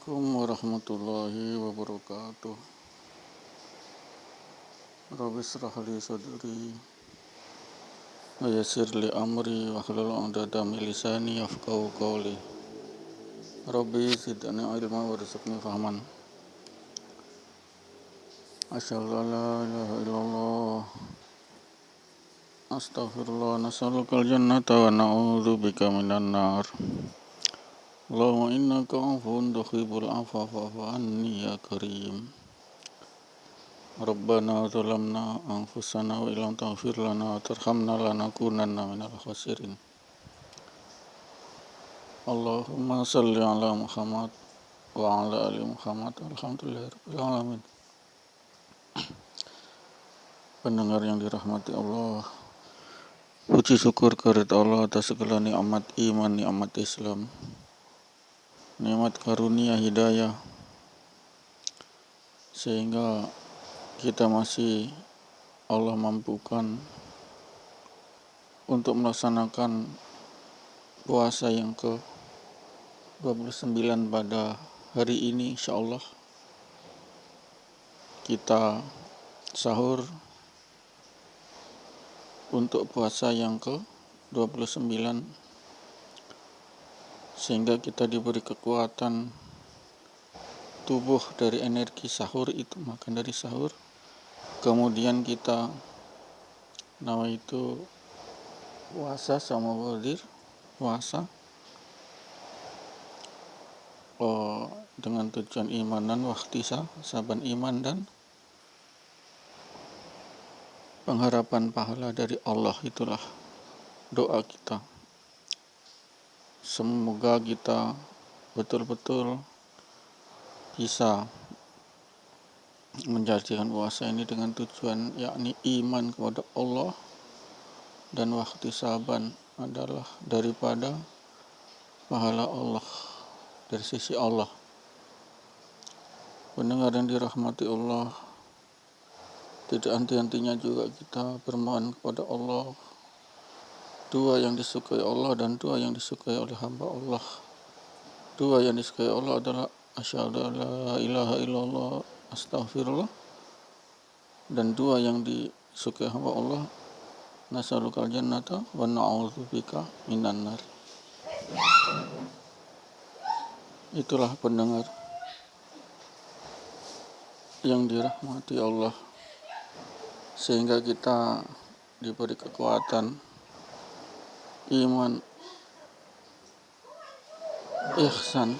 Assalamualaikum warahmatullahi wabarakatuh. Rabbi shrah li sadri wa yassir li amri wahlul 'uqdatam min lisani yafqahu qawli. Rabbi zidni ilma warzuqni fahman. Asyhadu an la ilaha illallah. Astaghfirullah, nas'alukal jannata wa na'udzubika minan nar. Allahumma innaka 'afuwun tuhibbul 'afwa fa'fu anni ya karim. Rabbana zalamna anfusana wa illam taghfir lana wa tarhamna lanakunanna minal khasirin. Allahumma salli ala Muhammad wa ala ali Muhammad. Alhamdulillahirabbil alamin. Pendengar yang dirahmati Allah, puji syukur kehadirat Allah atas segala nikmat iman, nikmat Islam, nikmat karunia hidayah, sehingga kita masih Allah mampukan untuk melaksanakan puasa yang ke-29 pada hari ini. Insyaallah kita sahur untuk puasa yang ke-29, sehingga kita diberi kekuatan tubuh dari energi sahur itu, makan dari sahur. Kemudian kita nawaitu puasa sama wadir puasa dengan tujuan iman dan saban iman dan pengharapan pahala dari Allah. Itulah doa kita. Semoga kita betul-betul bisa menjadikan puasa ini dengan tujuan, yakni iman kepada Allah, dan wahtisaban adalah daripada pahala Allah dari sisi Allah. Pendengar yang dirahmati Allah, tidak henti-hentinya juga kita bermohon kepada Allah doa yang disukai Allah dan doa yang disukai oleh hamba Allah. Doa yang disukai Allah adalah asyhadu an la ilaha illallah astaghfirullah, dan doa yang disukai hamba Allah nas'alukal jannata wa na'udzubika minan nar. Itulah pendengar yang dirahmati Allah, sehingga kita diberi kekuatan iman, ihsan,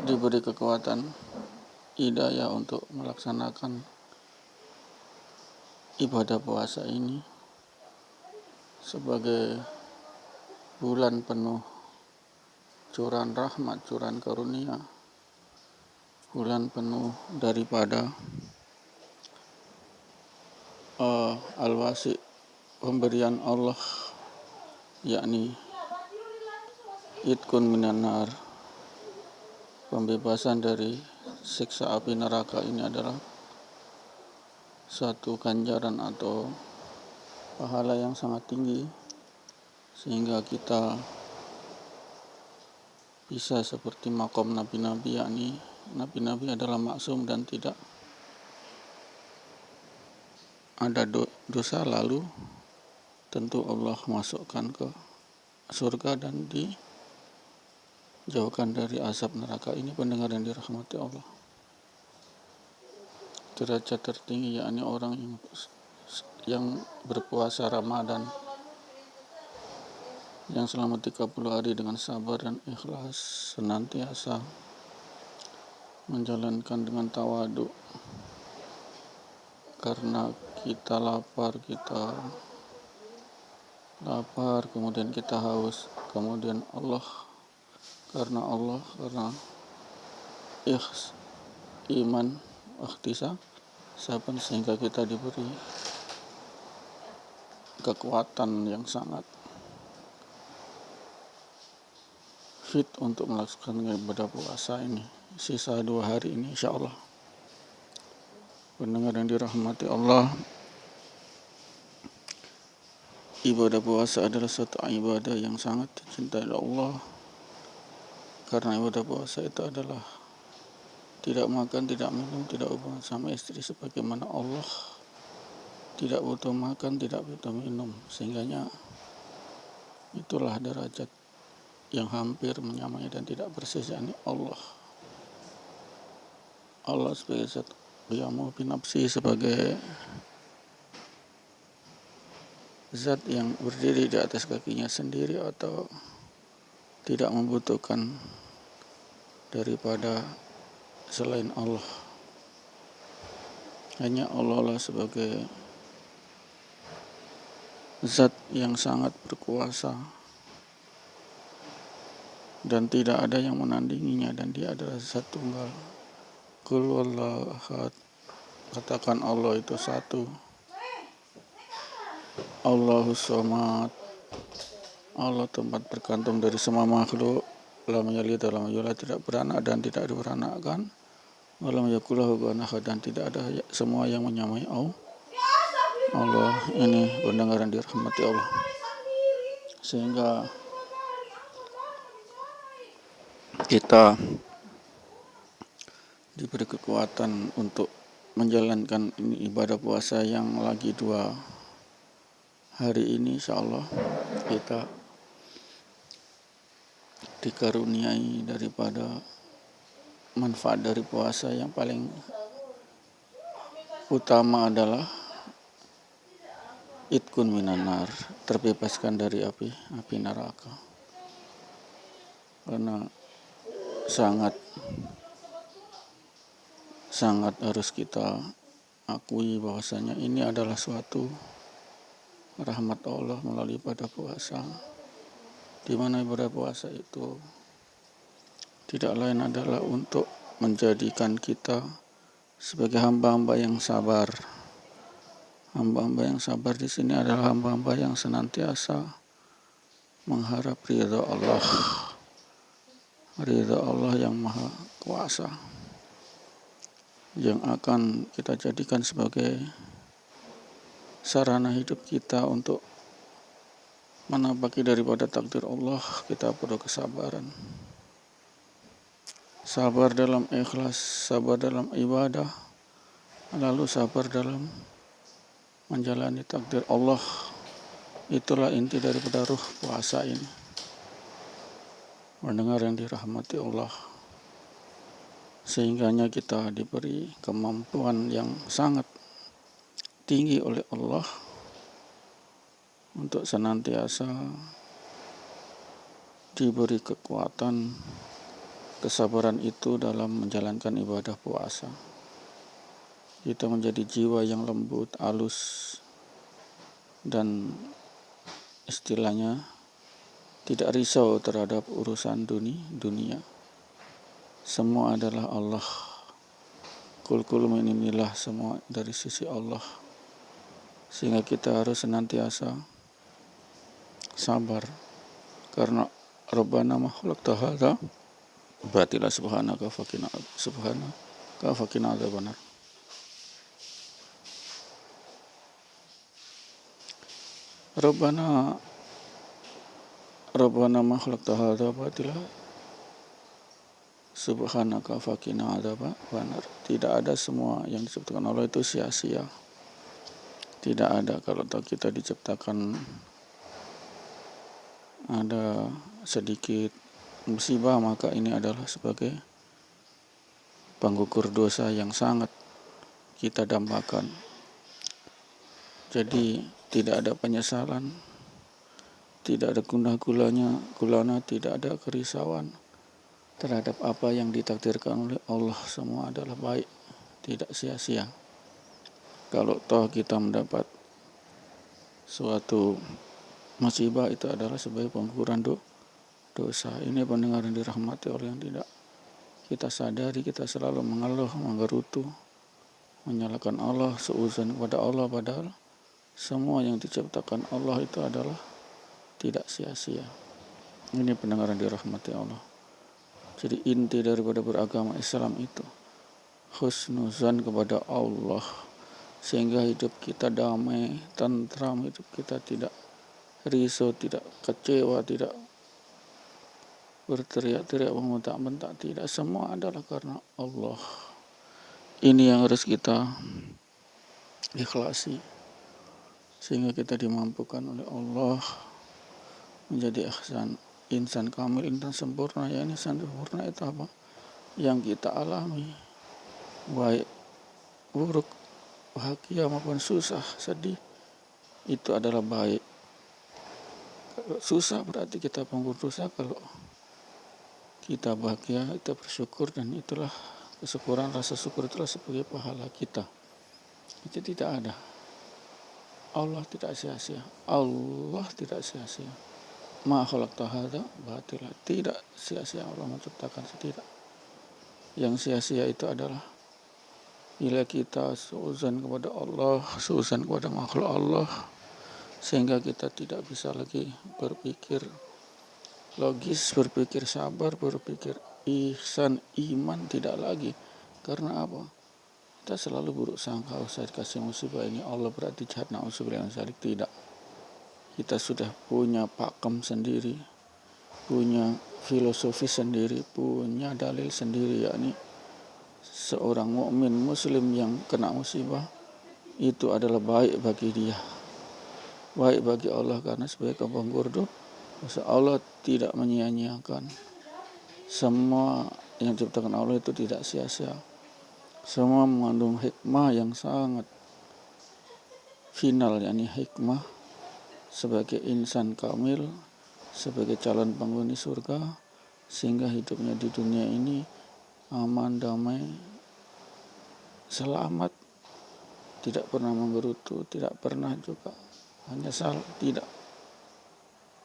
diberi kekuatan hidayah untuk melaksanakan ibadah puasa ini sebagai bulan penuh curahan rahmat, curahan karunia, bulan penuh daripada al-wasi, pemberian Allah, yakni idkun minan nar, pembebasan dari siksa api neraka. Ini adalah satu ganjaran atau pahala yang sangat tinggi, sehingga kita bisa seperti makom nabi-nabi, yakni nabi-nabi adalah maksum dan tidak ada dosa, lalu tentu Allah masukkan ke surga dan dijauhkan dari azab neraka. Ini pendengar yang dirahmati Allah. Derajat tertinggi yakni orang yang berpuasa Ramadan, yang selama 30 hari dengan sabar dan ikhlas, senantiasa menjalankan dengan tawadu, karena kita lapar, kemudian kita haus, kemudian karena iman, ihtisaban, sehingga kita diberi kekuatan yang sangat fit untuk melaksanakan ibadah puasa ini. Sisa 2 hari ini insyaallah. Pendengar yang dirahmati Allah, ibadah puasa adalah suatu ibadah yang sangat dicintai oleh Allah, Karena ibadah puasa itu adalah tidak makan, tidak minum, tidak hubungan sama istri, sebagaimana Allah tidak butuh makan, tidak butuh minum, sehingganya itulah derajat yang hampir menyamai dan tidak persis, yakni Allah sebagai zat qiyamu binafsi, sebagai zat yang berdiri di atas kakinya sendiri atau tidak membutuhkan daripada selain Allah. Hanya Allah lah sebagai zat yang sangat berkuasa dan tidak ada yang menandinginya, dan dia adalah zat tunggal. Qul huwallahu ahad, katakan Allah itu satu. Allahus somad, Allah tempat bergantung dari semua makhluk. Lam yalid wa lam yulad, tidak beranak dan tidak diberanakkan. Wa lam yakul lahu kufuwan ahad, dan tidak ada semua yang menyamai Allah. Ini pendengar yang dirahmati Allah. Sehingga kita diberi kekuatan untuk menjalankan ini ibadah puasa yang lagi 2 hari ini. Insyaallah kita dikaruniai daripada manfaat dari puasa yang paling utama adalah itkun minanar, terbebaskan dari api neraka. Karena sangat harus kita akui bahwasanya ini adalah suatu rahmat Allah melalui ibadah puasa, di mana ibadah puasa itu tidak lain adalah untuk menjadikan kita sebagai hamba-hamba yang sabar. Hamba-hamba yang sabar di sini adalah hamba-hamba yang senantiasa mengharap ridha Allah yang maha kuasa, yang akan kita jadikan sebagai sarana hidup kita untuk menapaki daripada takdir Allah. Kita perlu kesabaran, sabar dalam ikhlas, sabar dalam ibadah, lalu sabar dalam menjalani takdir Allah. Itulah inti daripada ruh puasa ini. Mendengar yang dirahmati Allah, sehingganya kita diberi kemampuan yang sangat tinggi oleh Allah untuk senantiasa diberi kekuatan kesabaran itu dalam menjalankan ibadah puasa. Kita menjadi jiwa yang lembut, halus, dan istilahnya tidak risau terhadap urusan dunia. Semua adalah Allah. Kul minillah, semua dari sisi Allah. Sehingga kita harus senantiasa sabar. Karena Rabbana ma khalaqta hadza batila subhanaka faqina adzabannar. Rabbana ma khalaqta hadza batila subhanaka faqina adzabannar. Tidak ada semua yang diciptakan Allah itu sia-sia. Tidak ada. Kalau kita diciptakan ada sedikit musibah, maka ini adalah sebagai penggugur dosa yang sangat kita dambakan. Jadi tidak ada penyesalan, tidak ada gulana, tidak ada kerisauan terhadap apa yang ditakdirkan oleh Allah. Semua adalah baik, tidak sia-sia. Kalau toh kita mendapat suatu musibah, itu adalah sebagai pengguguran dosa. Ini pendengar yang dirahmati oleh yang tidak kita sadari. Kita selalu mengeluh, menggerutu, menyalahkan Allah, seuzon kepada Allah, padahal semua yang diciptakan Allah itu adalah tidak sia-sia. Ini pendengar yang dirahmati Allah. Jadi inti daripada beragama Islam itu husnuzan kepada Allah, sehingga hidup kita damai, tentram, hidup kita tidak risau, tidak kecewa, tidak berteriak-teriak, membentak-bentak, tidak, semua adalah karena Allah. Ini yang harus kita ikhlasi, sehingga kita dimampukan oleh Allah menjadi insan kamil, insan sempurna. Ya, insan sempurna itu apa? Yang kita alami, baik buruk, bahagia maupun susah, sedih, itu adalah baik. Kalau susah berarti kita pengurus dosa, kalau kita bahagia kita bersyukur, dan itulah kesyukuran, rasa syukur itulah sebagai pahala kita. Itu tidak ada. Allah tidak sia-sia. Allah tidak sia-sia. Ma khalaqta hadza batila. Tidak sia-sia Allah menciptakan, tidak. Yang sia-sia itu adalah bila kita suuzan kepada Allah, suuzan kepada makhluk Allah, sehingga kita tidak bisa lagi berpikir logis, berpikir sabar, berpikir ihsan, iman, tidak lagi. Karena apa? Kita selalu buruk sangka, usai dikasih musibah ini Allah berarti jahat, na'udzubillah min dzalik. Tidak. Kita sudah punya pakem sendiri, punya filosofi sendiri, punya dalil sendiri, yakni seorang mukmin muslim yang kena musibah itu adalah baik bagi dia, baik bagi Allah, karena sebagai penggur dosa. Allah tidak menyia-nyiakan. Semua yang diciptakan Allah itu tidak sia-sia. Semua mengandung hikmah yang sangat final, yakni hikmah sebagai insan kamil, sebagai calon penghuni surga, sehingga hidupnya di dunia ini aman, damai, selamat, tidak pernah menggerutu, tidak pernah juga menyesal, tidak.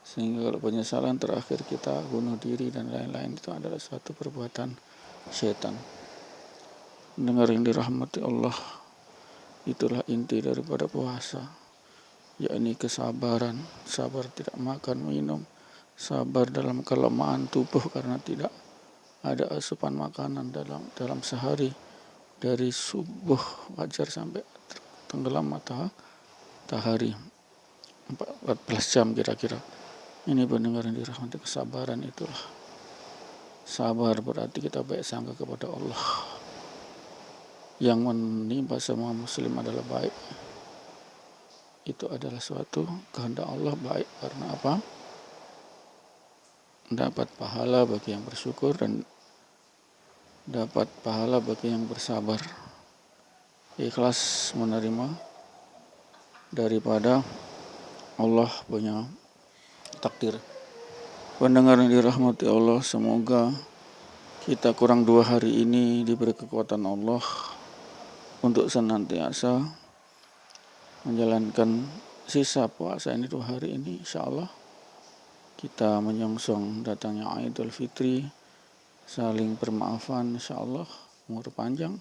Sehingga kalau penyesalan terakhir kita bunuh diri dan lain-lain, itu adalah suatu perbuatan setan. Mendengar yang dirahmati Allah, itulah inti daripada puasa, yakni kesabaran, sabar tidak makan minum, sabar dalam kelemahan tubuh karena tidak ada asupan makanan dalam sehari, dari subuh fajar sampai tenggelam matahari 14 jam kira-kira. Ini pendengar yang dirahmati, kesabaran itulah. Sabar berarti kita baik sangka kepada Allah. Yang menimpa semua muslim adalah baik. Itu adalah suatu kehendak Allah, baik. Karena apa? Dapat pahala bagi yang bersyukur dan dapat pahala bagi yang bersabar, ikhlas menerima daripada Allah punya takdir. Pendengar yang dirahmati Allah, semoga kita kurang 2 hari ini diberi kekuatan Allah untuk senantiasa menjalankan sisa puasa ini 2 hari ini. Insyaallah kita menyongsong datangnya Idul Fitri, saling bermaafan, insyaallah umur panjang,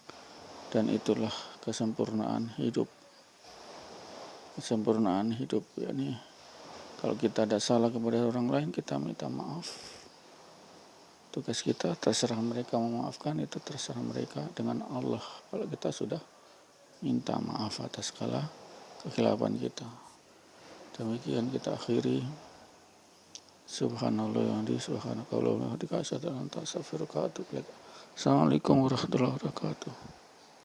dan itulah kesempurnaan hidup. Kesempurnaan hidup, yakni kalau kita ada salah kepada orang lain, kita minta maaf. Tugas kita, terserah mereka memaafkan, itu terserah mereka dengan Allah. Kalau kita sudah minta maaf atas segala kekhilafan kita. Demikian kita akhiri. Subhanallah yang di subhanakallah wa bihamdika asyhadu an la ilaha illa anta astaghfiruka wa atubu ilaik. Assalamualaikum warahmatullahi wabarakatuh.